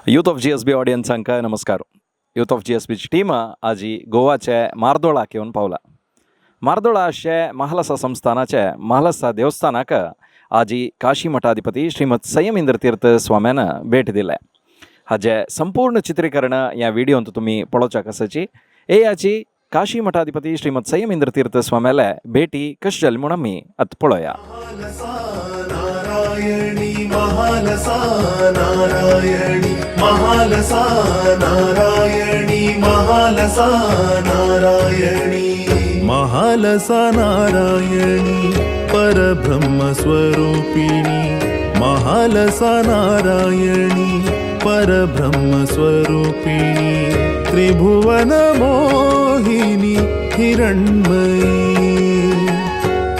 Youth of GSB ऑडियन्सांका नमस्कार. Youth of GSBची team आज गोवाचे मार्दोळाक येवन पावला. मार्दोळा अशे महालसा संस्थानाचे महालसा देवस्थानाक आज काशी मठाधिपती श्रीमद संयमेंद्र तीर्थ स्वाम्यान भेट दिले. हाजे संपूर्ण चित्रीकरण ह्या व्हिडिओंत तुम्ही पळोवच्याक आसाची. याची काशी मठाधिपती श्रीमद संयमेंद्र तीर्थ स्वाम्याले भेटी कशी जाली म्हूण आमी आतां पळोवया. महालसा नारायणी महालसा नारायणी महालसा नारायणी महालसा नारायणी परब्रह्म स्वरूपिणी महालसा नारायणी परब्रह्म स्वरूपिणी त्रिभुवन मोहिनी हिरण्मयी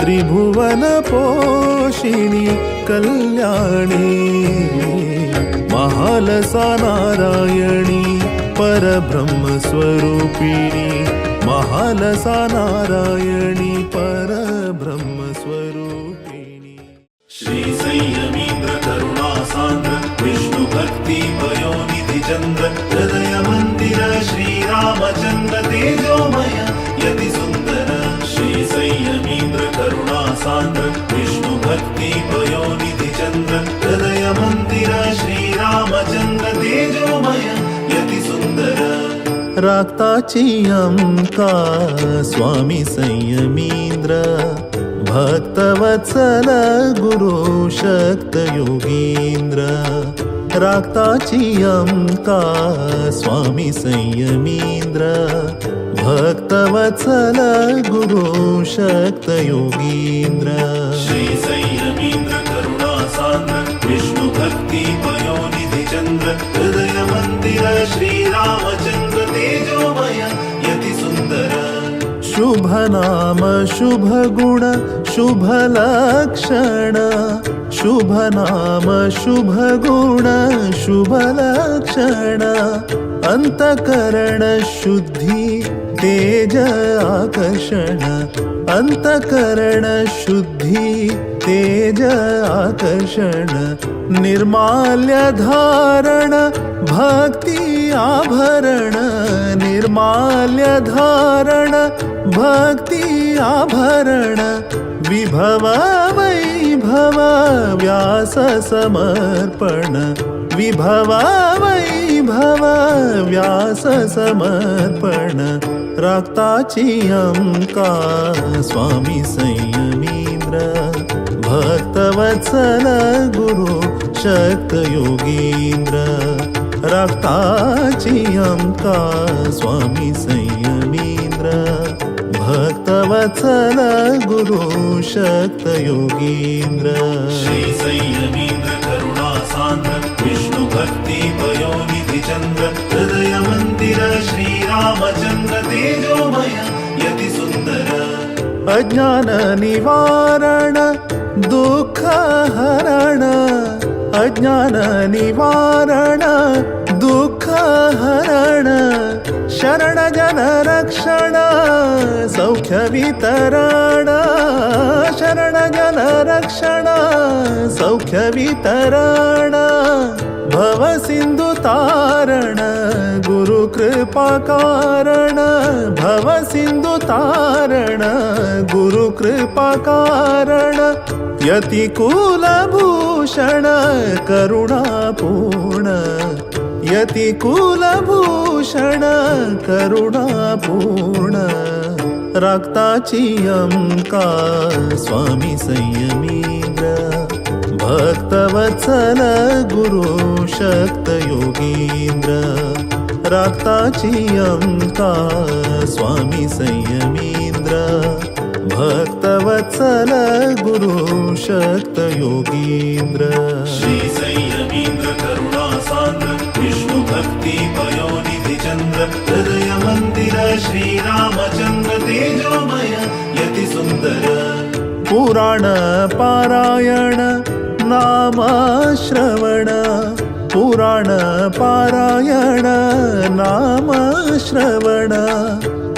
त्रिभुवन पोषिणी कल्याणी महालसा नारायणी परब्रह्म स्वरूपिणी महालसा नारायणी परब्रह्म स्वरूपिणी श्री संयमेंद्र करुणा सान्द्र विष्णु भक्ति पयोनिधि चंद्र हृदय मंदिर श्री रामचंद्र तेजोमय यति सुंदर श्री संयमेंद्र करुणा सान्द्र विष्णु भक्ति पयोनिधि चंद्र हृदय मंदिर श्री रामचंद्र तेजोमय यति सुंदर राक्ताची अंका स्वामी संयमेंद्र भक्तवत्सल गुरु शक्त योगींद्र राक्ताची अंका स्वामी संयमेंद्र भक्तवत्सल गुरु शक्त योगींद्र श्री संयमेंद्र करुणा सान्द्र विष्णु भक्ति पयोनिधि चंद्र हृदय मंदिर श्री रामचंद्र तेजोमय यति सुंदर शुभ नाम शुभ गुण शुभ लक्षण शुभ नाम शुभ गुण शुभ लक्षण अंतकरण शुद्धि तेज आकर्षण अंतकरण शुद्धि तेज आकर्षण निर्माल्य धारण भक्ति आभरण निर्माल्य धारण भक्ति आभरण विभव वैभव व्यास समर्पण विभव वैभव व्यास समर्पण राक्ताची अंका स्वामी संयमेंद्र भक्तवत्सल गुरु शक्त योगींद्र राक्ताची अंका स्वामी संयमेंद्र भक्तवत्सल गुरु शक्त योगींद्र श्री संयमेंद्र करुणा सान्द्र विष्णु भक्ति पयोनिधि चंद्र हृदय मंदिर श्री रामचंद्र तेजोमय यति सुंदर अज्ञान निवारण दुःख हरण अज्ञान निवारण दुःख हरण शरण जन रक्षण सौख्य वितरण शरण जन रक्षण सौख्य वितरण भव सिंधु तारण गुरु कृपा कारण भव सिंधु तारण गुरु कृपा कारण यति कुलभूषण करुणापूर्ण यति कुलभूषण करुणापूर्ण राक्ताची अंका स्वामी संयमेंद्र भक्तवत्सल गुरु शक्त योगींद्र राक्ताची अंका स्वामी संयमेंद्र भक्तवत्सल गुरु शक्त योगींद्र श्री संयमेंद्र करुणा सान्द्र विष्णु भक्ति पयोनिधि चंद्र हृदय मंदिर श्री रामचंद्र तेजोमय यति सुंदर पुराण पारायण नाम श्रवण पुराण पारायण नाम श्रवण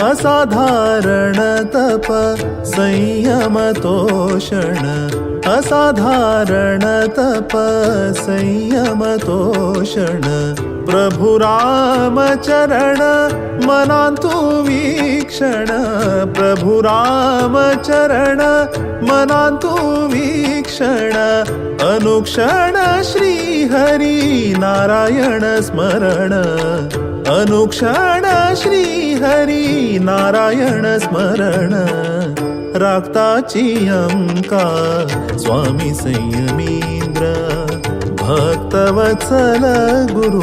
असाधारण तप संयम तोषण असाधारण तप संयमतोषण प्रभु रामचरण मनांतु वीक्षण प्रभु रामचरण मनांतु वीक्षण अनुक्षण श्री हरी नारायण स्मरण अनुक्षण श्री हरी नारायण स्मरण राक्ताची अंका स्वामी संयमींद्र भक्तवत्सल गुरु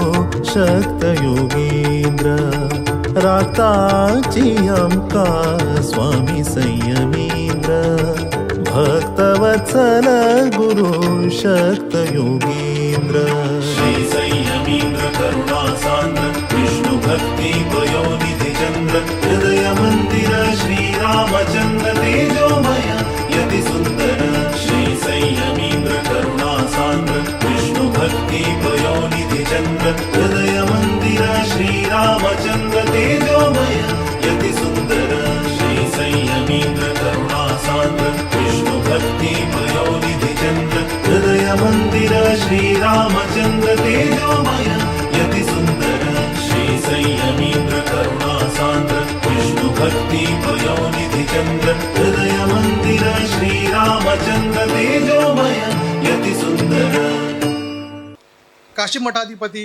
शक्त योगींद्र राक्ताची अंका स्वामी संयमींद्र भक्तवत्सल गुरु शक्त योगींद्र श्री संयमींद्र करुणा सान्द्र विष्णु भक्ति पयोनिधि चंद्र हृदय मंदिर श्री रामचंद्र तेजोमय यति सुंदर श्री संयमींद्र करुणा सान्द्र विष्णु भक्ति पयोनिधि चंद्र हृदय मंदिर श्री रामचंद्र तेजोमय यति सुंदर श्री संयमींद्र करुणा सान्द्र विष्णु भक्ति पयोनिधि चंद्र हृदय मंदिर श्री रामचंद्र तेजोमय यति सुंदर श्री संयमींद्र करुणा सान्द्र विष्णु भक्ति पयोनिधि चंद्र हृदय मंदिर श्री रामचंद्र तेजोमय यति सुंदर. काशी मठाधिपती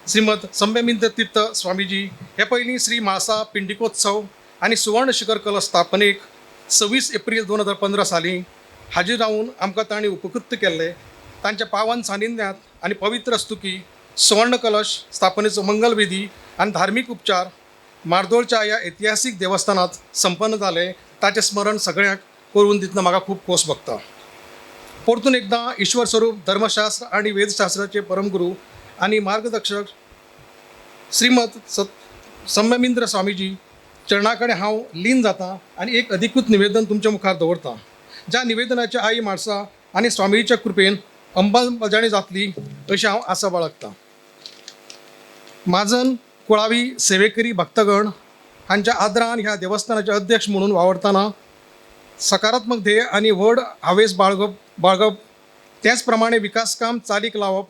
श्रीमद संयमींद्र तीर्थ स्वामीजी हे पहिली श्री म्हाळसा पिंडिकोत्सव आणि सुवर्ण शिखर कलश स्थापनेक 26 एप्रिल 2015 साली हाजीर रावून आमकां तांणी उपकृत केल्ले. तांच्या पावन सानिध्यात आणि पवित्र स्तुकी सुवर्ण कलश स्थापनेचो मंगलविधी आणि धार्मिक उपचार मार्दोळच्या या ऐतिहासिक देवस्थानात संपन्न झाले. ताचे स्मरण सगळ्यांक करून दितना म्हाका खूप खोस भोगता. परतून एकदा ईश्वर स्वरूप धर्मशास्त्र आणि वेदशास्त्राचे परमगुरू आणि मार्गदर्शक श्रीमद संयमींद्र स्वामीजी चरणाकडे हांव लीन जाता आणि एक अधिकृत निवेदन तुमच्या मुखार दवरता. ज्या निवेदनाची आई म्हाळसा आणि स्वामीच्या कृपेन अंमलबजावणी जातली अशी हांव आसा बाळगता. माझन कुळावी सेवेकरी भक्तगण हांच्या आदरान ह्या देवस्थानाचे अध्यक्ष म्हणून वावरतना सकारात्मक ध्येय आणि व्हड हावेस बाळगप त्याच प्रमाणे विकास काम चालीक लावप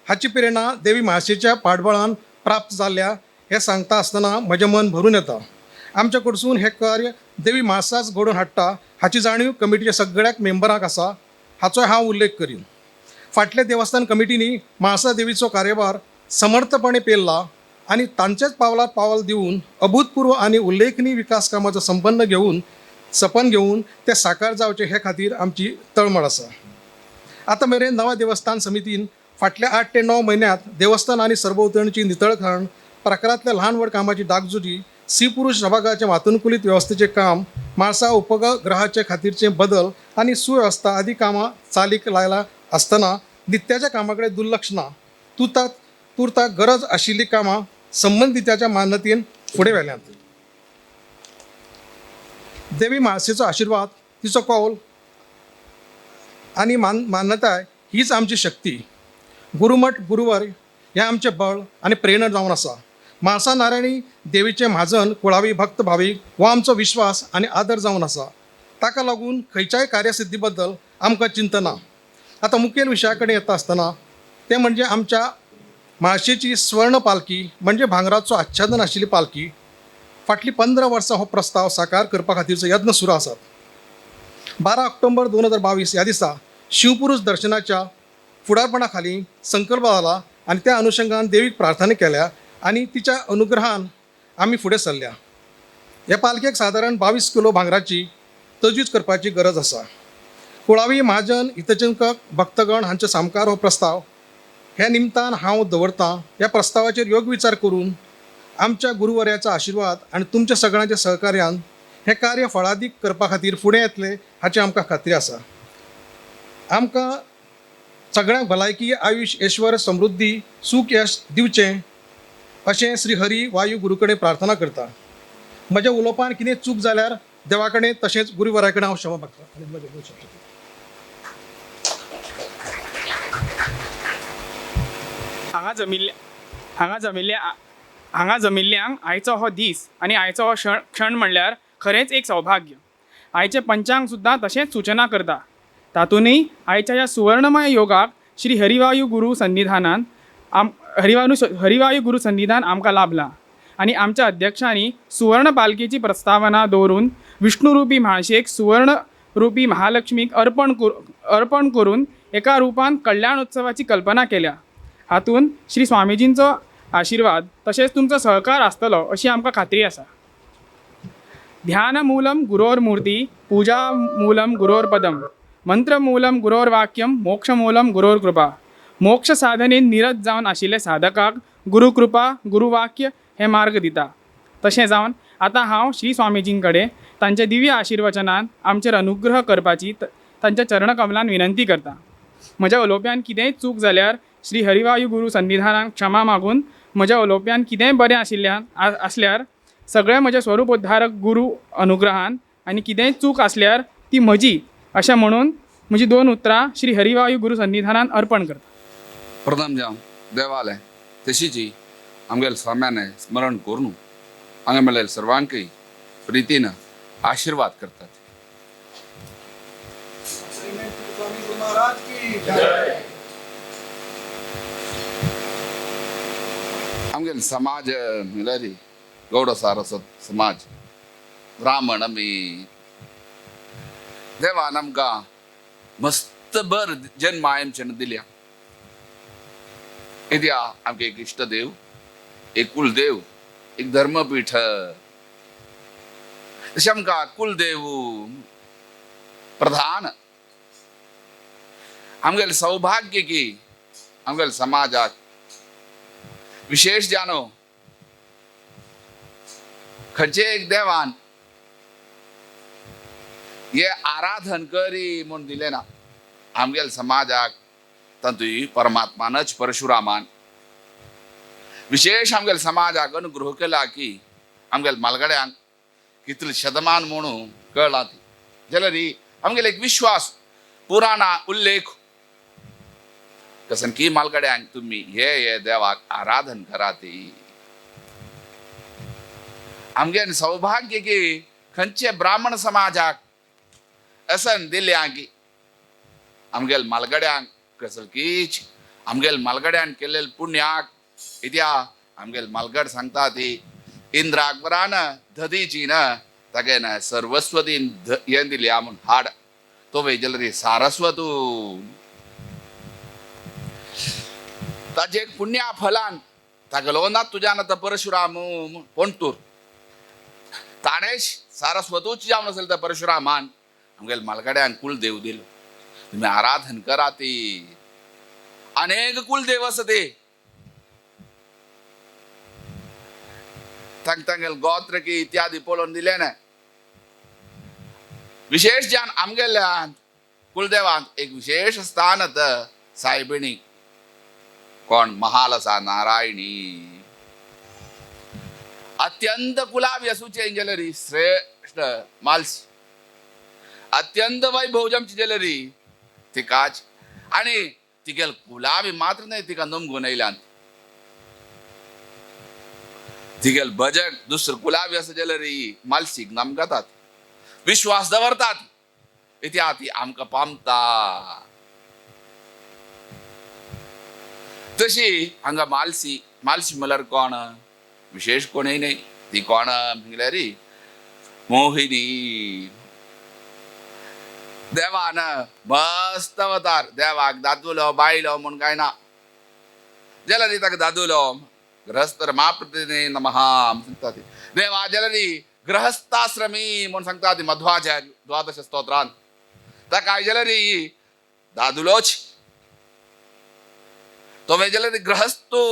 हाची प्रेरणा देवी म्हाळशेच्या पाठबळान प्राप्त जाल्ल्या हे सांगता आसतना म्हजें मन भरून येता. आमच्या कडसून हे कार्य देवी म्हाळसाच घडोवन हाडटा हाची जाणीव कमिटीच्या सगळ्याक मेंबरांक आसा हाचोय हांव उल्लेख करीन. फाटल्या देवस्थान कमिटीनी म्हाळसा देवीचो कार्यभार समर्थपणे पेलला आणि तांचेच पावलात पावल दिवन अभूतपूर्व आणि उल्लेखनीय विकास कामाचो सपन घेऊन ते साकार जावचे हे खातीर आमची तळमळ आसा. आतां मेरेन नवा देवस्थान समितीन फाटल्या 8 ते 9 म्हयन्यांत देवस्थान आणि सरभोंवतणची नितळसाण प्रकारांतल्या ल्हान व्हड कामाची डागजुजी स्त्री पुरुष सभागाचे वातानुकूलित व्यवस्थेचे काम म्हाळसा उपग्रहाचे खातीरचे बदल आणि सुव्यवस्था आदी कामां चालीक लायला आसतना नित्याच्या कामाकडे दुर्लक्ष ना तुर्ता गरज आशिल्ली कामां संबंधिताच्या मान्यतेन फुडें व्हेल्यांत. देवी म्हाळसेचो आशिर्वाद तिचो कौल आणि मान्यताय हीच आमची शक्ती. गुरुमठ गुरुवर हे आमचे बळ आणि प्रेरणा जावन आसा. म्हाळसा नारायणी देवीचे म्हाजन कुळावी भक्त भावीक हो आमचो विश्वास आणि आदर जावन आसा. ताका लागून खंयच्याय कार्यसिद्धी बद्दल आमकां चिंता ना. आतां मुखेल विशया कडेन येता आसतना ते म्हणजे आमच्या म्हाळशेची स्वर्ण पालखी म्हणजे भांगराचो आच्छादन आशिल्ली पालखी. फाटली 15 वर्सां हो प्रस्ताव साकार करपा खातीरचो यत्न सुरू आसात. 12 ऑक्टोबर 2022 ह्या दिसा शिवपुरुष दर्शनाच्या फुडारपणा खाली संकल्प जाला आणि त्या अनुषंगान देवीक प्रार्थना केल्या आणि तिच्या अनुग्रहान आम्ही फुडें सरल्या. ह्या पालखेक सादारण 22 किलो भांगराची तजवीज करपाची गरज आसा. कुळावी महाजन हितचिंतक भक्तगण हांचे सामकार हो प्रस्ताव ह्या निमतान हांव दवरतां. ह्या प्रस्तावाचेर योग्य विचार करून आमच्या गुरुवर्याचा आशिर्वाद आणि तुमच्या सगळ्यांच्या सहकार्यान हे कार्य फळादीक करपा खातीर फुडें येतले हाची आमकां खात्री आसा. आमकां सगळ्यांक भलायकी आयुश्य ऐश्वर समृद्धी सूख यश दिवचें अशें श्री हरी वायू गुरू कडेन प्रार्थना करता. म्हज्या उलोवपान कितें चूक जाल्यार देवा कडेन तशेंच गुरुवरा कडेन हांव क्षमा मागतां. हांगा जमिल्ल्यांक आयचो हो दीस आनी आयचो हो क्षण म्हणल्यार खरेंच एक सौभाग्य. आयचे पंचांग सुद्दां तशेंच सूचना करता. तातूनय आयच्या ह्या सुवर्णमय योगाक श्री हरिवायू गुरु सन्निधानान हरिवायू गुरु सन्निधान आमकां लाभला आणि आमच्या अध्यक्षांनी सुवर्ण पालखेची प्रस्तावना दवरून विष्णुरूपी म्हाळशेक सुवर्ण रूपी महालक्ष्मीक अर्पण करून एका रुपान कल्याण उत्सवाची कल्पना केल्या. हातून श्री स्वामीजींचो आशीर्वाद तसेच तुमचो सहकार आसतलो अशी आमकां खात्री आसा. ध्यानमूलं गुरोर्मूर्ती, पूजामूलं गुरोर्पदम, मंत्रमूलं गुरोर्वाक्यम, मोक्षमूलं गुरोर्कृपा. मोक्ष साधनेन निरत जावन आशिल्ले साधकाक गुरुकृपा गुरुवाक्य हे मार्ग दिता. तशें जावन आतां हांव श्री स्वामीजीं कडेन तांच्या दिव्य आशिर्वचनान आमचेर अनुग्रह करपाची तांच्या चरणकमलान विनंती करता. म्हज्या उलोवप्यान कितेंय चूक जाल्यार श्री हरिवायू गुरु सन्निधानान क्षमा मागून म्हज्या उलोवप्यान कितेंय बरें आसल्यार सगळे म्हजे स्वरूपोद्धारक गुरु अनुग्रहान आनी कितेंय चूक आसल्यार ती म्हजी अशें म्हणून म्हजी 2 उतरां श्री हरिवायू गुरु सन्निधानान अर्पण करता. प्रथम जावन देवालय तशीची आमगेल्या स्वाम्याने स्मरण करून हांगा मेळिल्ल्या सर्वांकय प्रितीन आशीर्वाद करतात. आमगेल समाज मिळाली गौड सारस्वत समाज ब्राह्मण आमी देवान आमकां मस्त बर जन्म आमच्यान दिल्या. इद्या आमकां एक इष्टदेव, एक कुलदेव, एक धर्मपीठ. तशें आमकां कुलदेव प्रधान. आमगेलें सौभाग्य की आमगेल्या समाजाक विशेष जानो खंयचे एक देवान हे आराधन करी म्हूण दिलें ना. आमगेल्या समाजाक तातूंय परमात्मानच परशुरामान विशेष आमगेल्या समाजाक अनुग्रह केला की आमगेल्या मालगड्यांक कितले शतमान म्हणून कळला ती जाल्यार आमगेलो एक विश्वास पुराणा उल्लेख कसन की मालगड्यांक तुम्ही हे देवाक आराधन करा ती. आमगे सौभाग्य की खंयचे ब्राह्मण समाजाक असन दिल्या की आमगेल मालगड्यांक कसल कीच आमगेल मालगड्यान केलेले पुण्याक इत्या आमगेल मालगड सांगता ती इंद्राक बरान धदीची न तागे न सर्वस्वतीन हे दिल्या म्हूण हाड तो वेजल सारस्वतू ताजे एक पुण्या फलान तागलो ना तुज्यान आतां परशुराम पोंटूर ताणेच सारस्वतूच जावन असेल त्या परशुरामान आमगेल मालगड्यान कुलदेव दिलो. तुम्ही आराधन करा ती. अनेक कुलदेव आसा ते तांगेल गोत्र की इत्यादी पळोवन दिले ना. विशेष जान आमगेल्या कुलदेवांत एक विशेष स्थान सायबिणी कोण महाल आसा नारायणी अत्यंत कुलाबी असूचे ज्वेलरी श्रेष्ठ मालसी अत्यंत वैभवजमची ज्वेलरी तिकाच आणि तिगेल कुलाबी मात्र नाही तिका नमगून येयल्यान तिगेल बजट दुसरं कुलाबी असं ज्वेलरी मालसीक नमगतात विश्वास दवरतात इत्या ती आमकां पामता. तशी हांगा मालसी म्हळ्यार कोण विशेष कोणय नाही ती कोण म्हळ्यार मोहिनी. देवान मस्त अवतार देवाक दादुलो बायलो म्हूण काय ना जाल्यार ताका दादुलो गृहस्थ रमाप्रतिने नमः सांगता ती. देवा जाल्यार गृहस्थाश्रमी म्हूण सांगता ती मध्वाचार्य 12 स्तोत्रांत ताका जाल्यार दादुलोच तो जाल्यार गृहस्थो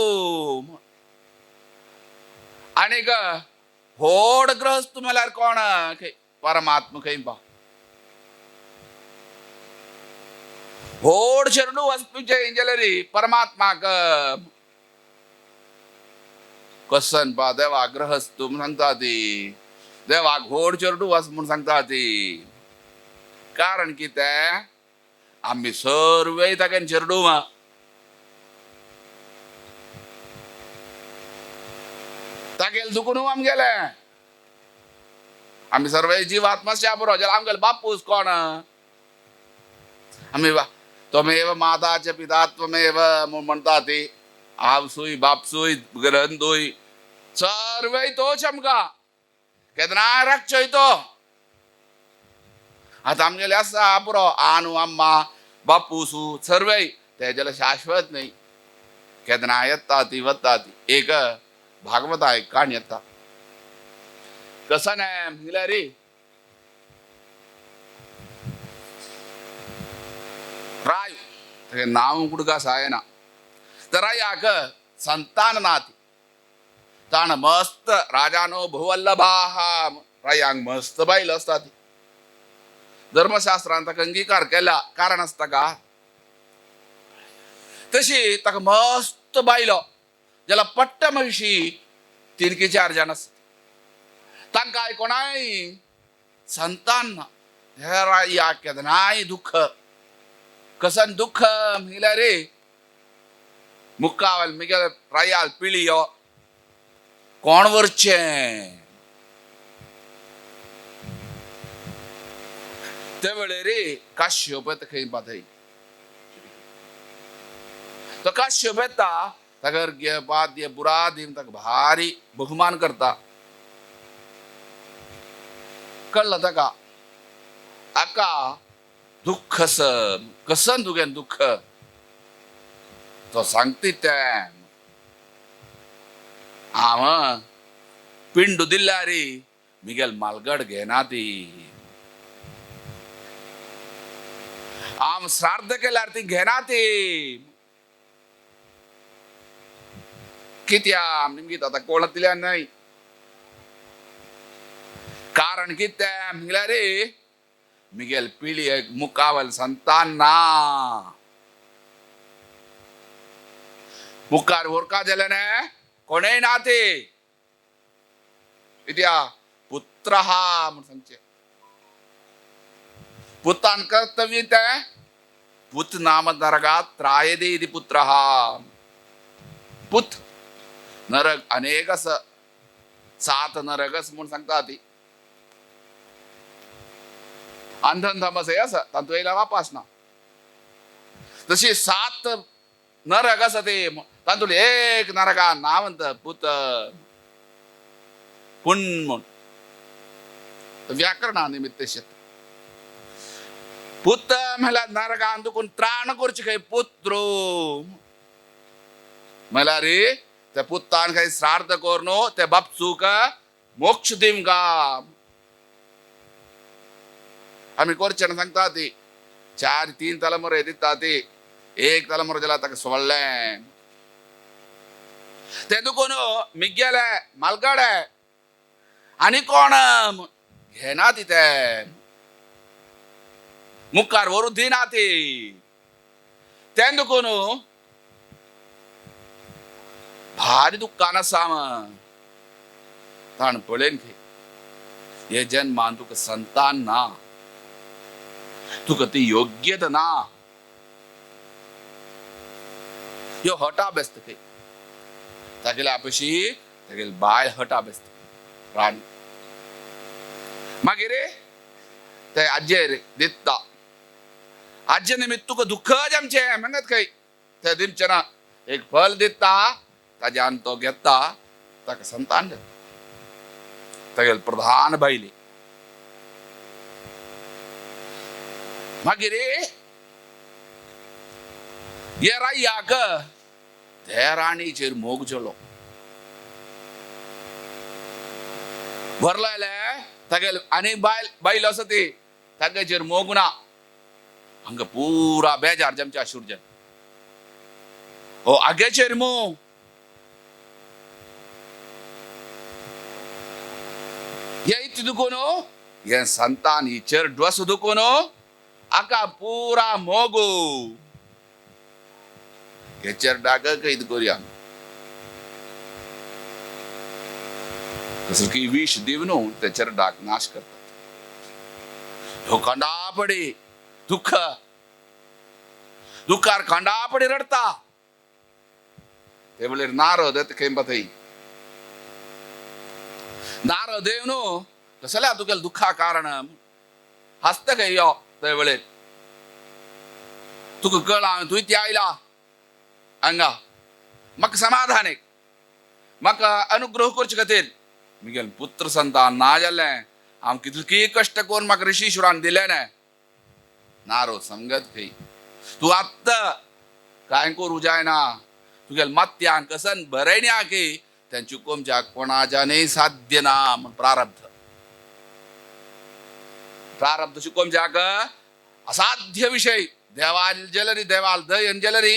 आनीक व्हड गृहस्थ म्हळ्यार कोण परमात्मा खंय पा व्हड शरणू वचपीचे जाल्यार परमात्माक कसन पा देवा गृहस्थ म्हूण सांगता ती देवाक व्हड चेडू वच म्हूण सांगता ती. कारण कितें आमी सर्वे तागेन चेडू तागेल दुखून आमगेले आमी सर्वे जीवात्मा बरो जाल्यार आमगेलो बापूस कोण आम्ही त्वमेव माता च पिता त्वमेव म्हणता ते आवसुई बापसुई ग्रहंदुई सर्व तो चमका केदना रक्षय तो आता आमगेले असा पुरो आनू अम्मा बापूसू सर्व त्याच्याला शाश्वत नाही केदना येता ती वत्ता ती एक भागवत आहे काण येता कसं नाही म्हणला रे राय नाव कुडका सायना तर याक संतान नाती ताण मस्त राजानो भुवल्लभा रायांग मस्त बाईल असतात धर्मशास्त्रांत अंगीकार केला कारण असता का तशी तक मस्त बायलो ज्याला पट्ट म्हशी तिनकी 4 जण असतात तांका कोणाय संतान हे या केदनाय दुःख कसन दुःख मिला रे मुक्कावल मिगल रायाल पिळियो कोण वरचे त्यावेळे रे काश्यपत खै बाधई तो काश्यपता तगर गे बाद्य बुरादीम तक भारी बहुमान करता कळलं तका अका दुःख कसन तुगेन दुःख तो सांगती त्या आम पिंडू दिल्ला रे मिगेल मालगड घेना ती आम श्राद्ध केल्यार ती घेना ती कित्या निमगीत आता कोण दिल्या नाही कारण कित्या मिगला रे मिगेल पिढी एक मुकावल संतान ना मुकार ओरका दिले ने कोणे नाते इत्या पुत्र हा म्हणून सांगचे पुतान कर्तव्य ते पुत नाम नरगात त्रायदे इति पुत्र हा पुत नरक अनेक 7 नरकस म्हणून सांगता ती अंधन धमस आहे असं तांतुला वापास ना तशी 7 नरक असं ते तांतुल एक नरका नावंत पुत पुन म्हणून व्याकरणा निमित्त शेत पुत मला नरका अंदुकून त्राण करची काही पुत्रो मला रे त्या पुत्तान काही श्राद्ध करनो त्या बापचूक मोक्ष दिम का आम्ही कोरचन सांगता ती 3 तलमुरे दिता ती 1 तलमुर जला तक सोडले ते दुकोन मिग्गेले मालगड आणि कोण घेना तिथे मुक्कार वरुद्धी ना ती ते दुकोन भारी दुःखाना साम ताण पळेन हे जन्मान तुका संतान ना तुका ती योग्यत ना यो हटा बेस्त के तागेले आपशी तागेले बाय हटा बेस्त राणी मागीर ते आजे रे दित्ता आजे निमित्त तुका दुःख जमचे म्हणत काही ते दिमचना एक फल दिता ताज्यान तो घेता ताका संतान देता तागेले प्रधान बायले मागीर ये रायाक त्या राणीचेर मोग जलो भरलायले तागेले आनी बायल आसा ती तागेचेर मोग ना हांगा पुरा बेजार जमच्या शुरजन हो आगेचेर मोग ये इति दुकोनो ये संतान ही चेर ड्वस दुकोनो आका पूरा मोगो ये चेर डाग कैद करूया कसं की विष दिवनो त्याचेर डाग नाश करतात हो खंडा पडी दुःख दुःखार खंडा पडी रडता ते बोले नारद ते केंबा थई नारद देवनो कसल्या तुका दुःखा कारण हस्त काय यो ते वेळेत तुका कळ हांवें तुवें ती आयला हांगा म्हाका समाधान एक म्हाका अनुग्रह करचे खातीर मुगेल पुत्र संतान ना जाल्लें हांव कितली कश्ट करून म्हाका ऋषीश्वरान दिलें न्हय नारो संगत खंय तूं आत्तां कांय करूं जायना तुगेल मात्यान कसन बरयण्या की तें चुकोवच्या कोणाच्यानय साध्य ना म्हण प्रारब्ध चुकोवच्याक असाध्य विषय देवाल जलरी देवाल दयन जलरी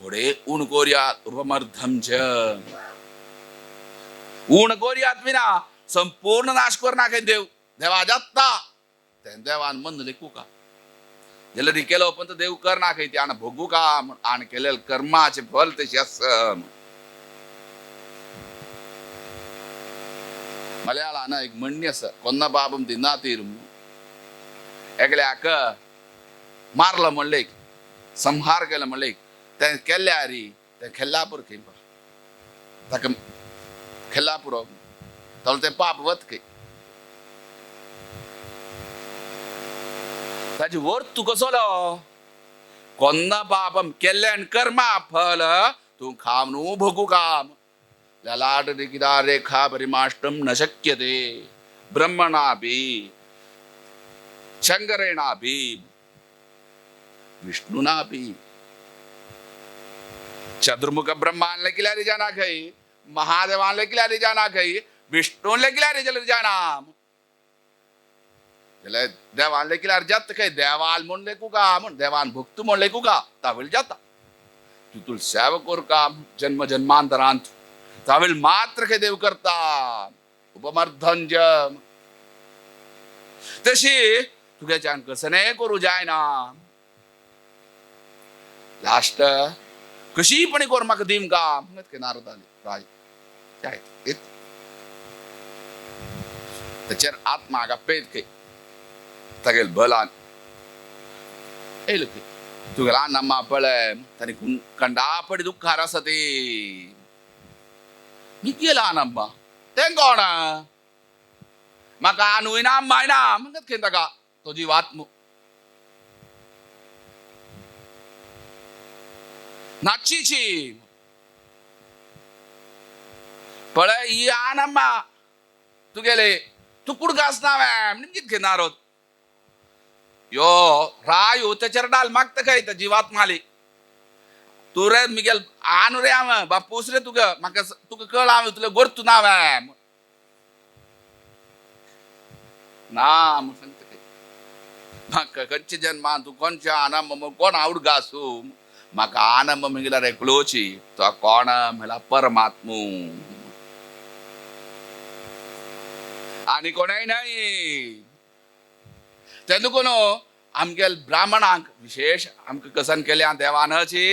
थोडे उण कोरयात उपमर्धमच उण कोरयात विना संपूर्ण नाश करना खंय देव देवा जाता तें देवान मन लेखू का जलरी केलो पण देव करना खंय ते आनी भोगू का आनी केलेले कर्माचे फल तशें आसा मलयाळान एक म्हणणी आसा कोन्ना पापम तिन्नातीर एकल्याक मारलं म्हणले संहार केलं म्हणले तें केल्ल्या री तें खेल्लापूर खंय ताका खेल्लापुरो ताका तें पाप वत खंय ताची वर्थ तूं कसलो कोन्ना पापम केल्ल्यान कर्मा फल तूं खाव न्हू भोगू काम ललाट किदा रेखा परिमाष्टम न शक्यते ब्रह्मणापि शंकरेणापि विष्णुनापि चतुर्मुख ब्रह्मान लेकिल्यारी जाना खंय महादेवान लेकिल्यारी जाना खंय विष्णून लेकिल्यारी जलर जाना जाल्यार देवान लेकिल्यार जात खंय देवाल म्हण लेखू का म्हण देवान भक्त म्हण लेखू का तावेल जाता तू तुल सेवा कोर का जन्म जन्मांतरांत तावेल मात्र खंय देव करता उपमर्धन जम तशी तुगेच्यान कसनय करूं जायना लास्ट कशी पण कोर म्हाका दिम का नारद राज तेचेर आत्मा पेद खंय तागेल बलान येयलो खंय तुगेला नम्मा पळय ताणी कंडापडी दुख्खार आसा ती गेला नम्मा तें कोण म्हाका आनुयना मायना म्हणत खंय ताका तो जीवात्म नाचीची पळय ही आनम्मा तुगेले तू कुडगास नावे म्हणून खंय नारद यो रायो तेचेर डाल मागता खंय त्या जीवात्माली तू रे मिगेल आनु रे हांव बापूस रे तुका म्हाका तुका कळ हांव तुला गोरतू नावे ना म्हूण सांगता खंय म्हाका खंयच्या जन्मान तू कोणच्या आनंद कोण आवड गासू म्हाका आनंद म्हगेल्यार एकलोची तो कोण म्हळ्यार परमात्मू आनी कोणय नाही तेदुकून आमगेल ब्राह्मणांक विशेष आमकां कसन केल्या देवानाची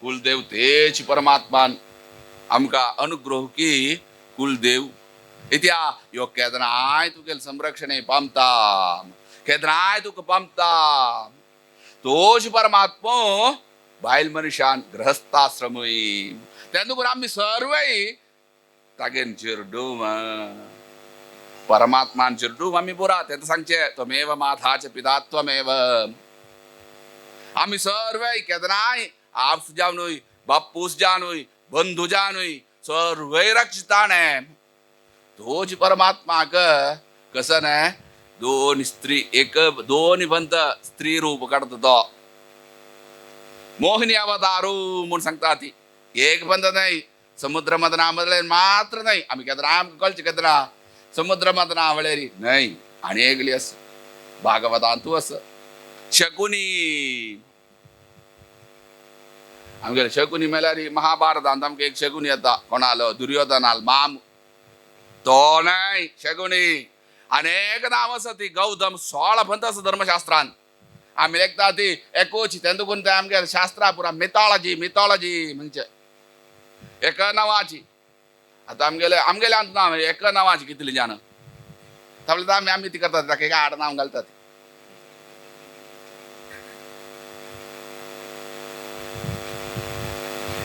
कुलदेवतेची परमात्मान आमकां अनुग्रह की कुलदेव इत्या यो केदनाय तुगेल संरक्षणे पामता केदनाय तुका पामता तोच परमात्मो बायल मनशान गृहस्थाश्रमय तेदुकून आमी सर्वय तागेन चिरडूम परमात्मान चिरडूम आमी पुरा तें सांगचे त्वमेव माताच पिता त्वमेव आमी सर्वय केदनाय आप जावनूय बापूस जावनूय बंधू जावनूय सर्वय रक्षिताणे तोच परमात्माक कसन दोन स्त्री एक दोन बंद स्त्री रूप काढतो तो मोहिनी अवतारू म्हणून सांगता ती एक बंद नाही समुद्र मदनामधले मात्र नाही आम्ही केदना कळचे केदना समुद्र मदनावळेरी नाही आणि एकली अस भागवतांतू अस शकुनी आमगे शकुनी मेल्यारी महाभारतांत आमकां एक शकुनी येता कोणालो दुर्योधनाल माम तो नाही शकुनी अनेक नाव आसा ती गौतम 16 पंथ आसा धर्मशास्त्रांत आमी लेखता ती एकोची तेंदुकून ते आमगे शास्त्रा पुरा मिथॉलॉजी म्हणजे एक नावाची आता आमगेले अंत नाव एक नावाची कितली जाण ताबले आमी ती करतात ताका एक आड नाव घालतात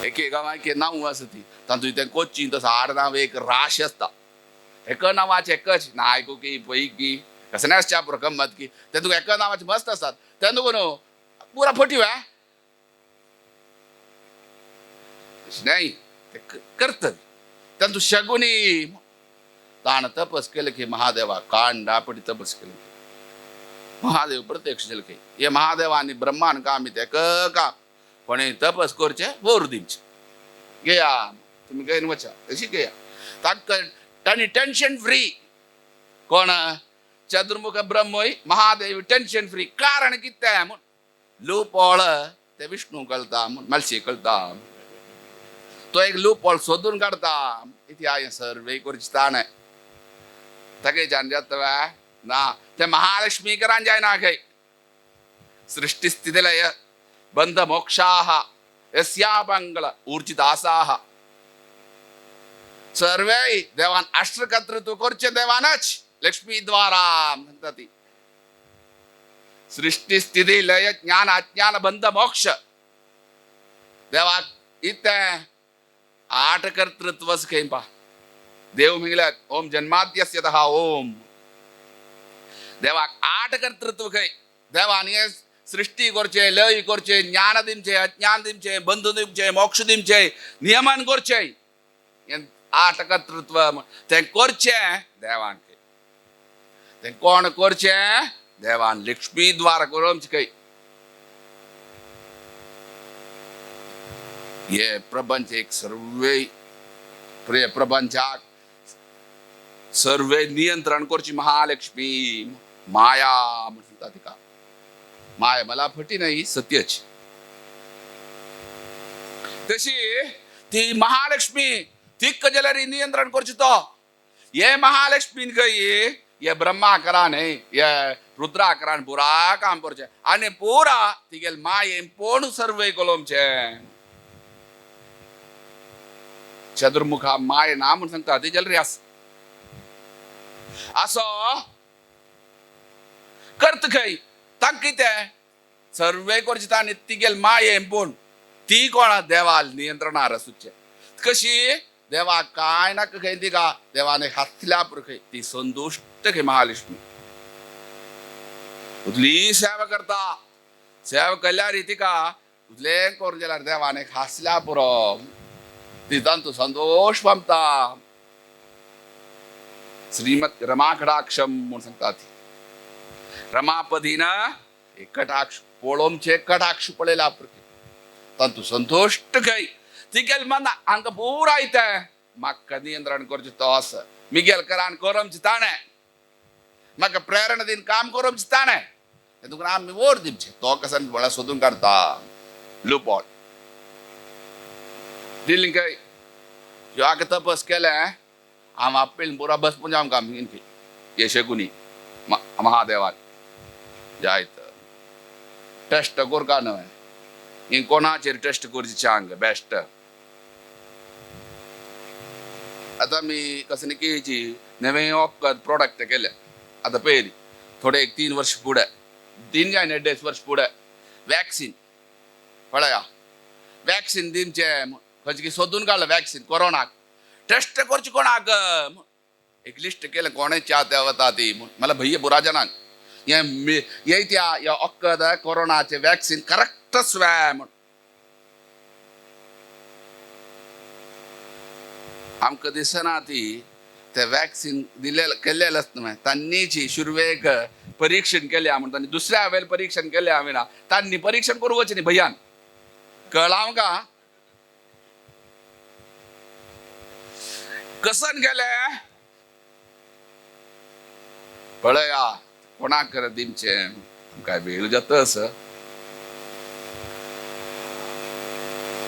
एक गांवांक नांव आसा ती तातूंत तें कोच्ची तसो आड नाव एक राशी आसता एक नावाचे एकच नायकू की पैकी कसनासच्या गंमत की तेंदुक एक नावाचे मस्त आसतात तेंदुकून पुरा फटिव नाही ते करतात त्यांचं शगुनी ताण तपस केलं की महादेवा कांडापटी तपस केलं महादेव प्रत्यक्ष झालं की हे महादेवानी ब्रह्मान काम येते का पण हे तपस करचे बोर दिमचे गया तुम्ही काही वचा तशी गया ताक टनी टेन्शन फ्री कोण चतुर्मुख ब्रह्मोई महादेव टेन्शन फ्री कारण किती आहे लूप ओळ ते विष्णू कळता मलशी कळता तो एक लूप ओळ शोधून काढता इथे आहे सर्वे करची ताण आहे तगे जान जात ना ते महालक्ष्मी करान जाय ना काही सृष्टी स्थिती लय बंध मोक्षाः यस्यापंगल ऊर्जितासाः सर्वे देवान अष्टकर्तृत्व करचे देवानच लक्ष्मी द्वारा म्हणतात ती सृष्टी स्थिती लय ज्ञान अज्ञान बंध मोक्ष देवा इथे 8 कर्तृत्वच काही पा देव मिळत ओम जन्माद्यस्यतः ओम देवा 8 कर्तृत्व काही देवाने सृष्टी करचे लय करचे ज्ञान दिमचे अज्ञान दिमचे बंधु दिमचे मोक्ष दिमचे नियमन करचे 8 कर्तृत्व ते करचे देवान ते कोण करचे देवान लक्ष्मी द्वारा करून काही ये प्रपंच एक सर्वे प्रिय प्रपंचाक सर्वे नियंत्रण करची महालक्ष्मी माया म्हणतात का माया मला फटी नाही सत्यच तशी ती महालक्ष्मी तिक जलरी नियंत्रण करची तो ये महालक्ष्मी गई ये ब्रह्मा करा नहीं ये रुद्रा करान पूरा काम करचे आणि पूरा तिगेल माये पूर्ण सर्वे कोलम छे चतुर्मुखा माय नाम सांगता ते जलरी असो करत काही तांकित सर्वे करता तिगेल माये पूर्ण ती कोणा देवाल नियंत्रणार सुचे कशी देवा काय ना काही ती का देवाने हातल्या काही ती संतुष्ट काही महालक्ष्मी उतली सेवा करता सेवा केल्या रीती का उतले करून गेल्यार देवाने हासल्या पुरो ती तंतु संतोष पामता श्रीमत रमाकटाक्षम म्हणून सांगतात रमापदीना एक कटाक्ष पोळोमचे कटाक्ष पडेला तंतु संतोष्ट काही तिगेल मन अंक पूरा इथे मक्का नियंत्रण करचे तो असं मिगेल करान कोरमची ताणे मग प्रेरणा दिन काम कोरमची ताणे तुका आम्ही वोट दिमचे तो कसा बळा शोधून काढता लूपॉट दिल्ली काही जो आगे तपस केले आम आपले पुरा बस म्हणजे आमकां इनकी यशगुनी महादेवान जायत टेस्ट कोर का न्हय इन कोणाचेर टेस्ट करची चांग बेस्ट आता मी कसं की नवे प्रोडक्ट केले आता पयली थोडे 1-3 वर्ष पुढे 3 काय 1.5 वर्ष पुढे वॅक्सिन पळया वॅक्सिन दिमचे खंयची सोदून काढलं वॅक्सिन कोरोनाक टेस्ट करची कोणाक एक लिस्ट केलं कोणाची आता वता ती मला भैया बुरा जनांक ये त्या या अक्कद कोरोनाचे वॅक्सिन करेक्ट स्वॅम आमकां दिसना ती ते वॅक्सिन दिलेलं केलेलं न्हय तांनीची शुरवेक परीक्षण केले म्हणून तांणी दुसऱ्या वेळेला परीक्षण केले हांवें ना तांणी परीक्षण करूं वचनी भैयान कळाव का कसन गेले पळया कोणाक दिमचे काय वेळ जातस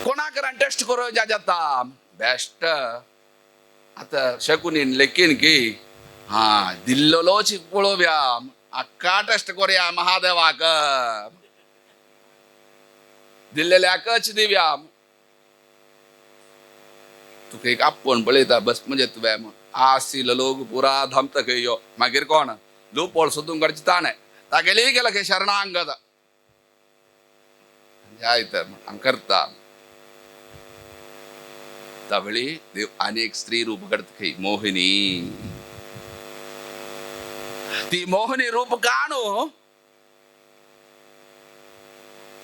कोणाक टेस्ट करो जाता बेस्ट आता शकुनीन लेकीन की हा दिल्लोच पळोवया अक्का टेस्ट करूया महादेवाक दिल्लेल्याकच दिव्या तुका एक आपूण पळयता बस म्हणजे तुवें आसिल्लो लोक पुरा धमत खंय मागीर कोण लूप होल सोदून काडची ताणें तागेली गेला खंय शरणांगत जायत आमी करता तावळी देव आनी एक स्त्री रूप करता खंय मोहिनी ती मोहिनी रूप काणू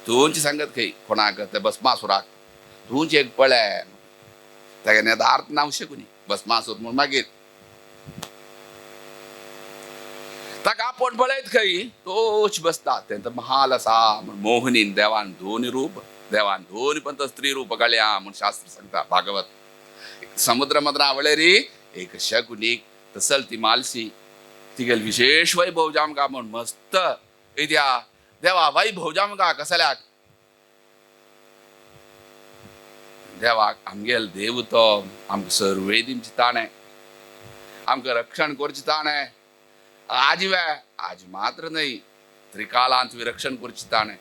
तुमची सांगत खंय कोणाक ते भस्मासुराक तुमचे एक पळय ताका नेदार्थ नाव शकूनी भस्मासूर म्हूण मागीर ताका आपण पळयत खंय तोच बसता तेंच महाल आसा म्हूण मोहनीन देवान दोनी रूप देवान दोनी पंत स्त्री रूप काळ्या म्हूण शास्त्र सांगता भागवत समुद्र मदरा वळेरी एक शकुनीक तसल ती मालसी तिगेल विशेष वैभव जामका म्हूण मस्त इत्या देवा वैभव जामका कसल्याक देवाक आमगेल देव तो आमकां सर्वे दिवची ताणें आमकां रक्षण करचें ताणें आज मात्र न्हय त्रिकालांत विरक्षण करचें ताणें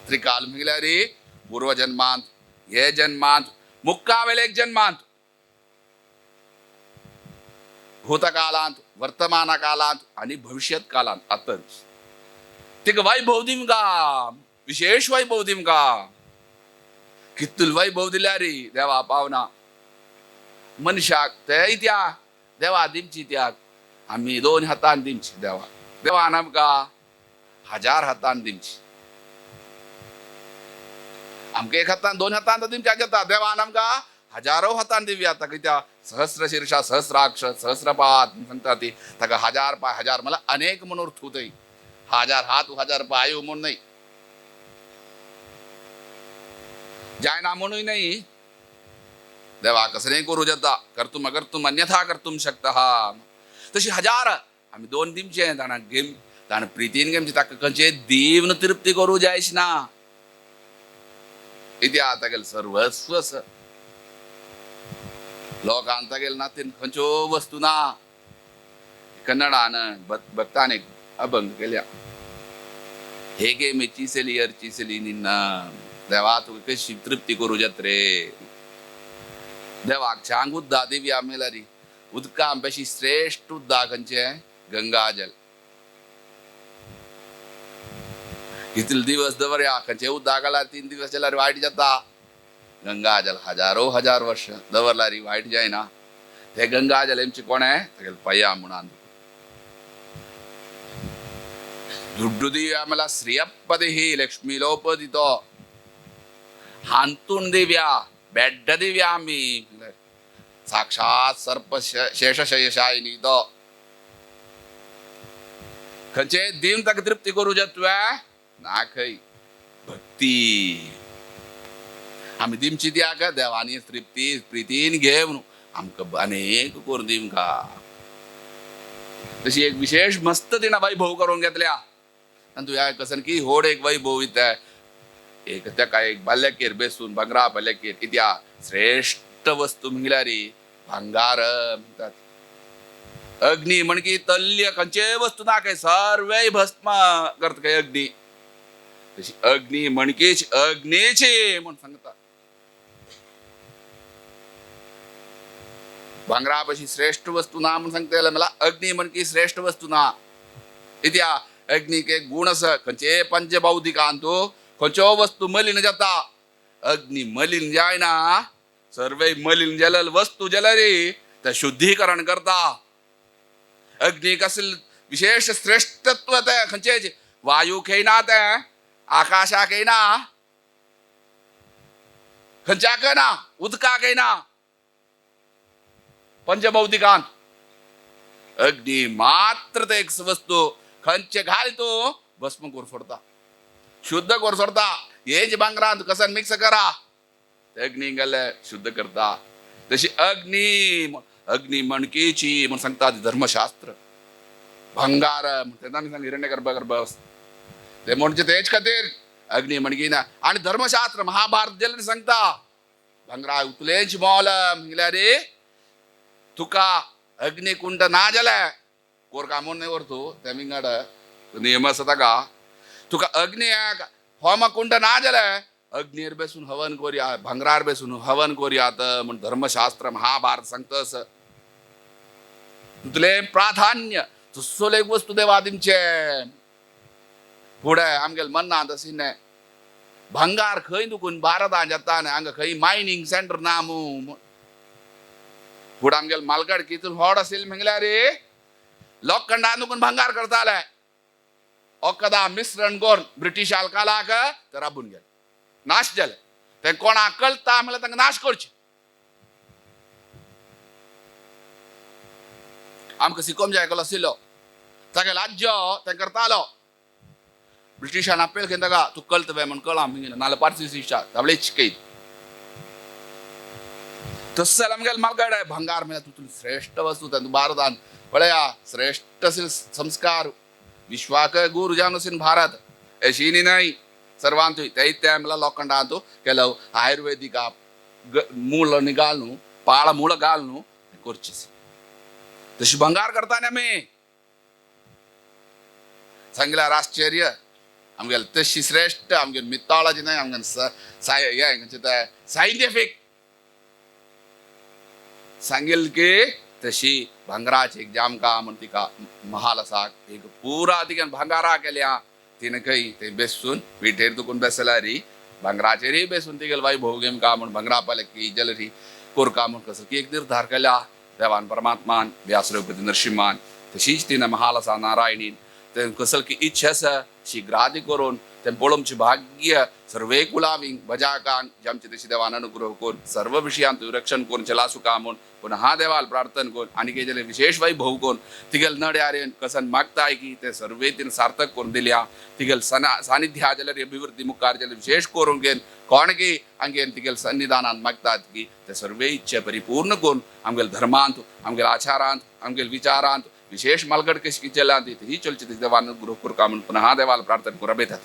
त्रिकाल म्हळ्यार पूर्व जन्मांत हे जन्मांत मुक्कावेलेक जन्मांत भूतकालांत वर्तमान कालांत आनी भविष्यत कालांत आतांच तिका वैभव दिमका विशेष वैभव दिमका कितूल वैभव दिल्यार देवा पावना मनशाक ते इत्या देवा दिमची त्याक आमी 2 हातान दिमची देवा देवान आमकां 1000 हातान दिमची आमकां 1 हातान 2 हातान तर दिमच्या घेता देवान आमकां 1000 हातान दिव्या ताका कित्या सहस्र शीर्षा सहस्राक्ष सहस्रपाद सांगता ती ताका 1000 पाय 1000 मला अनेक म्हणून अर्थ होतय 1000 हात 1000 पाय म्हणून नाही जायना म्हणून नाही देवा कसले करू जाता कर्तुम अकर्तुम अन्यथा कर्तुम शकता तशी 1000 आमी 2 दिमचे ताणा गेम ताणा प्रितीन गेमचे ताका खंयचे दीवन तृप्ती करू जायच ना इत्या तागेल सर्वस्व लोकांत तागेल नातीन खंयच्यो वस्तू ना कन्नडान भक्तान एक अभंग केल्या ಹೇಗೆ ಮೆಚ್ಚಿಸಲಿ ಅರ್ಚಿಸಲಿ ನಿನ್ನ देवा तुका कशी तृप्ती करू जात रे देवाक छांग उद्दा दिव्या मेलारी उदका पेशी श्रेष्ठ उद्दा खंयचे गंगाजल कितले दिवस दवरया खंयचे उद्दा घाल्यार 3 दिवस जाल्यार वायट जाता गंगाजल हजार वर्ष दवरल्यार वायट जायना ते गंगाजल हेंचे कोणे तेगेले पया म्हणून ದುಡ್ಡು ದಿವ್ಯ ಆಮೇಲೆ ಶ್ರೀಯಪ್ಪದಿ ಲಕ್ಷ್ಮೀ ಲೋಪದಿತೋ हांतून दिव्या बेड्ड दिव्या आमी साक्षात सर्प शेषशयशायिनी तो खंयचे दिवन ताका तृप्ती करू तुवें ना खंय भक्ती आमी दिमची त्याक देवानी तृप्ती प्रितीन घेवन आमकां अनेक करून दिमका तशी एक विशेष मस्त तिणा वैभव करून घेतल्या आनी तुवें कसन की होड एक वैभव इथे एक तेका एक बाल्यकेर बेसून भांगरा बाल्यकेर कित्या श्रेष्ठ वस्तू म्हळ्यार भांगार म्हणटात अग्नी म्हण की तल्य खंयचे वस्तू ना काय सर्वे भस्म करता काय अग्नी तशी अग्नी म्हणकीच अग्नीची म्हण सांगता भांगरा पशी श्रेष्ठ वस्तू ना म्हण सांगता मला अग्नी म्हण की श्रेष्ठ वस्तू ना इत्या अग्नीक एक गुण आसा खंयचे पंचभौतिकांत खंयच्यो वस्तू मलीन जाता अग्नी मलीन जायना सर्वे मलीन जलल वस्तू जलरी ते शुद्धीकरण करता अग्नीक असल विशेष श्रेष्ठत्व ते खंयचे वायू खेयना ते आकाशाक येना खंयच्याक ना उदकाक येना पंचभौतिकांत अग्नी मात्र ते एक वस्तू खंयचे घाल तू भस्म करून सोडता शुद्ध करून सोडता हेच भांगरांत कसन मिक्स करा अग्नी गेले शुद्ध करता तशी अग्नी मणकेची म्हण सांगता धर्मशास्त्र भंगार तेन्ना सांग हिरण्यगर्भ ते म्हणजे तेच खातीर अग्नी मणकीना आणि धर्मशास्त्र महाभारत जेल सांगता भंगरा उतलेच मोल म्हळ्यार तुका अग्निकुंड ना जाले कोरका म्हूण नाही वरतू त्या विंगड नियम आसा ताका तुका अग्नियाक होमकुंड ना जाले अग्नीर बेसून हवन करूया भांगरार बेसून हवन करूयात म्हण धर्मशास्त्र महाभारत सांगतस तुले प्राधान्य तुसोले वस्तू देवा दिमचे फुडें आमगेले मन्नांत अशिल्लें भांगार खंय दुखून भारतांत जाता आनी हांगा खंय मायनींग सेंटर ना फुडें आमगेले मालगड कितून व्हड आशिल्लें म्हळ्यार लोखंडान दुखून भांगार करताले ओकदा मिश्रण गोर ब्रिटिश कालाक ते राबून गेले नाश जाले ते कोणा कळता म्हणल्यार तांकां नाश करचे आमकां शिकोवंक जाय कसलो आशिल्लो तागे राज्य ते करतालो ब्रिटिशान अपेल केली ताका तूं कळत बे म्हण कळा नाल्यार पार्सी शिक्षा तावळे चिकयत तसं जाल्यार आमगेले म्हालगडे भंगार मेळ्ळा तूं श्रेष्ठ वस्तू तूं भारतान पळया श्रेष्ठ संस्कार विश्वाक गुरु जानुसीन भारत अशी नाही सर्वांत त्या मला लोखंडांत केलो आयुर्वेदिक मूळ निघाल न्हू पाळ मूळ घाल न्हू करचेस तशी भंगार करताना आमी सांगल्यार आश्चर्य आमगेले तशी श्रेष्ठ आमगेले मिथॉलॉजी नाही आमगेले सायंटिफीक सांगेल की तशी भांगराची एक जामका म्हण तिका महाल आसा एक पुरा तिका भांगारा केल्या तिने खंय ते बेसून विटेर दुखून बेसल्यारी भांगराचेरय बेसून तिगेल वैभव घेम का म्हण भांगरा पालकी जलरी कोरका म्हण कसं की एक निर्धार केल्या देवान परमात्मान व्यासरेवपती नरसिंहान तशीच तिने महाल आसा नारायणीन ते कसं की इच्छा आसा शीघ्रादी करून ते पळोवची भाग्य सर्वे कुलाविंक बजाकांक जेमचे तशी देवान अनुग्रह करून सर्व विशयांत रक्षण करून चला सुका म्हूण पुन्हा हा देवाल प्रार्थना करून आनी कितें विशेष वैभव करून तिगेल नड्यारेन कसन मागताय की ते सर्वे तिने सार्थक करून दिल्या तिगेल सानिध्या जाल्यार अभिवृद्धी मुखार जाल्यार विशेष करून घेन कोण की आमगेन तिगेल सन्निधानांत मागतात की ते सर्वे इच्छे परिपूर्ण करून आमगेल धर्मांत आमगेल आचारांत आमगेल विचारांत विशेष मालगड कशी केल्या ही चलची देवान अनुग्रह करूं म्हणून पुन्हा हा देवाल प्रार्थना करून बेतात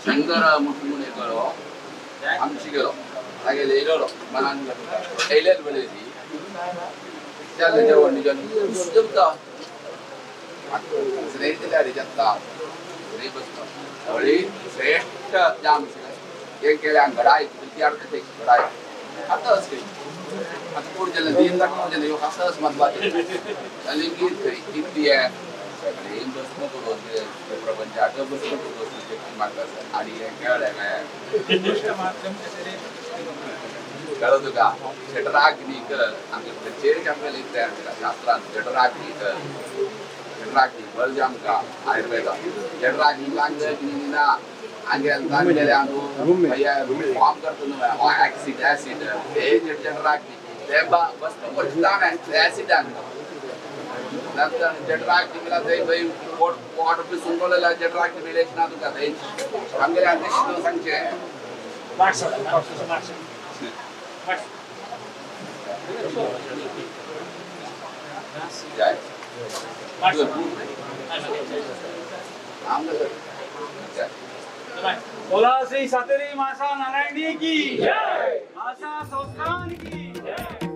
शंकर मुठून आमची गेलो तागे येयलो मनान येयलेच वेळेची जालें जेवण जमता श्रेष्ठ जाम एक केल्या घडाय घडाय आता पूर जल्ले दीन दाखव जल्ले यो असंच महत्वाचे आणि किती आहे प्रपंचात आणि कळो तुका जठराग्नीक आमच्या चेरीक आमकां लेख तयार केला शास्त्रांत जठराग्नीक जठराग्नी बळ जे आमकां आयुर्वेदा जठराग्नी लागनी ना आंगेल तांगेले आमी फॉर्म करता न्हू ऍसिड ऍसिड हे जठराग्नी ते वस्तू पडटा ऍसिडान नंतर जठराग्नी मिला ते भाई पोट पे सुंगोलेला जठराग्नी मिलेच ना तुका ते आमगेले अध्यक्ष सांगचे बोला श्री सातेरी मासा नारायणी की जय मासा संस्थान की जय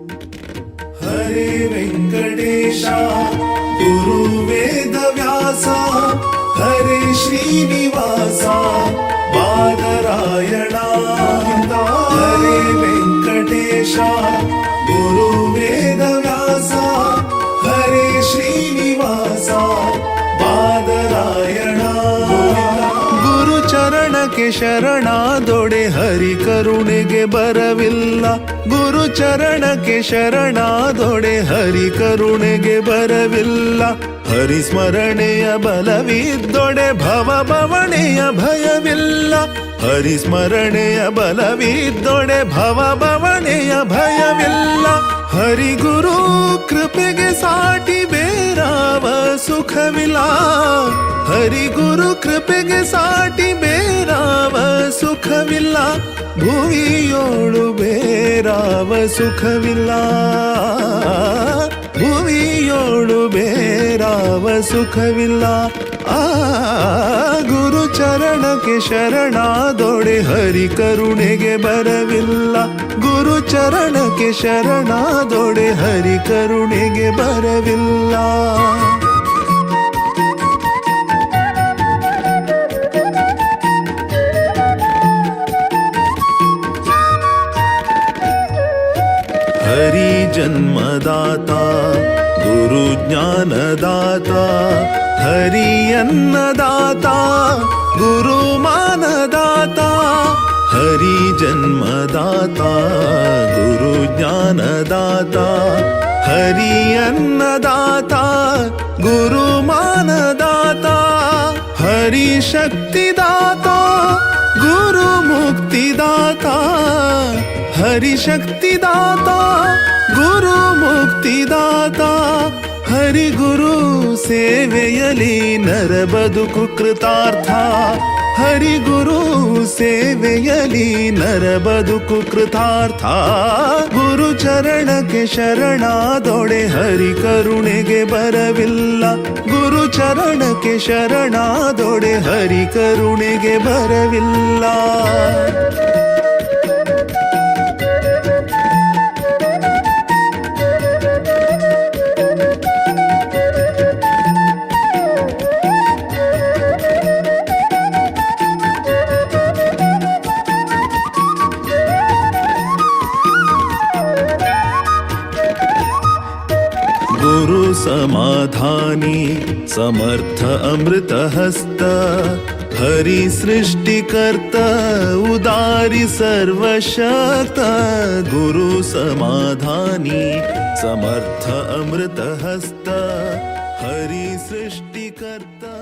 हरे वेंकटेशा गुरु वेद व्यासा हरे श्रीनिवासा बादरायणा हरे वेंकटेशा गुरु वेद व्यासा हरे श्रीनिवासा बादरायणा गुरु चरण के ಶರಣಾದೊಡೆ ಹರಿ ಕರುಣೆಗೆ ಬರವಿಲ್ಲ ಗುರು ಚರಣ के ಶರಣಾದೊಡೆ ಹರಿ ಕರುಣೆಗೆ ಬರವಿಲ್ಲ ಹರಿ ಸ್ಮರಣೆಯ ಬಲವಿದ್ದೊಡೆ ಭವ ಭವಣೆಯ ಭಯವಿಲ್ಲ ಹರಿ ಸ್ಮರಣೆಯ ಬಲವಿದ್ದೊಡೆ ಭವ ಭವಣೆಯ ಭಯವಿಲ್ಲ ಹರಿ ಗುರು ಕೃಪೆಗೆ ಸಾಟಿ ಬೇರಾವ ಸುಖವಿಲ್ಲ ಹರಿ ಗುರು ಕೃಪೆಗೆ ಸಾಟಿ ಬೇರಾವ ಸುಖವಿಲ್ಲ ಭುವಿಯೋಳು ಬೇರಾವ ಸುಖವಿಲ್ಲ ಭುವಿಯೋಳು ಬೇರಾವ ಸುಖವಿಲ್ಲ ಆ ಗುರು ಚರಣಕ್ಕೆ ಶರಣಾದೊಡೆ ಹರಿ ಕರುಣೆಗೆ ಬರವಿಲ್ಲ ಗುರು ಚರಣಕ್ಕೆ ಶರಣಾದೊಡೆ ಹರಿ ಕರುಣೆಗೆ ಬರವಿಲ್ಲ हरि जन्मदाता गुरु ज्ञानदाता हरि अन्नदाता गुरु मानदाता हरि जन्मदाता गुरु ज्ञानदाता हरि अन्नदाता गुरु मानदाता हरि शक्तिदाता गुरु मुक्तिदाता हरि शक्तिदाता गुरु मुक्तिदाता हरि गुरु ಸೇವೆಯಲಿ ನರ ಬದುಕು ಕೃತಾರ್ಥ ಹರಿ ಗುರು ಸೇವೆಯಲಿ ನರ ಬದುಕು ಕೃತಾರ್ಥ ಗುರು ಚರಣಕ್ಕೆ ಶರಣಾದೊಡೆ ಹರಿ ಕರುಣೆಗೆ ಬರವಿಲ್ಲ ಗುರು ಚರಣಕ್ಕೆ ಶರಣಾದೊಡೆ ಹರಿ ಕರುಣೆಗೆ ಬರವಿಲ್ಲ गुरु समाधानी समर्थ अमृत हस्त हरि सृष्टिकर्ता उदारी सर्वशक्त गुरु समाधानी समर्थ अमृत हस्त हरि सृष्टिकर्ता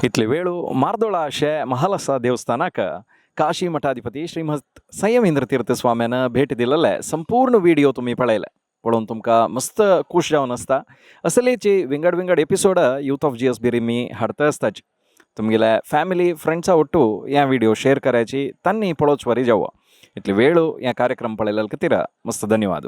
इतले वेळू मार्दोळ अशे महालसा देवस्थानाक काशी मठाधिपती श्रीमत संयमेंद्र तीर्थ स्वाम्यानं भेट दिलेले संपूर्ण व्हिडिओ तुम्ही पळयले पळोवन तुमकां मस्त खूश जावन आसता असलेची विंगड एपिसोड यूथ ऑफ GSB रिमी हाडता आसताची तुमगेल्या फॅमिली फ्रेंड्सा ಒಟ್ಟು ह्या व्हिडिओ शेअर करायची तांणी पळोवचवरी जावो इतले वेळू ह्या कार्यक्रम पळयल्या खातीर मस्त धन्यवाद.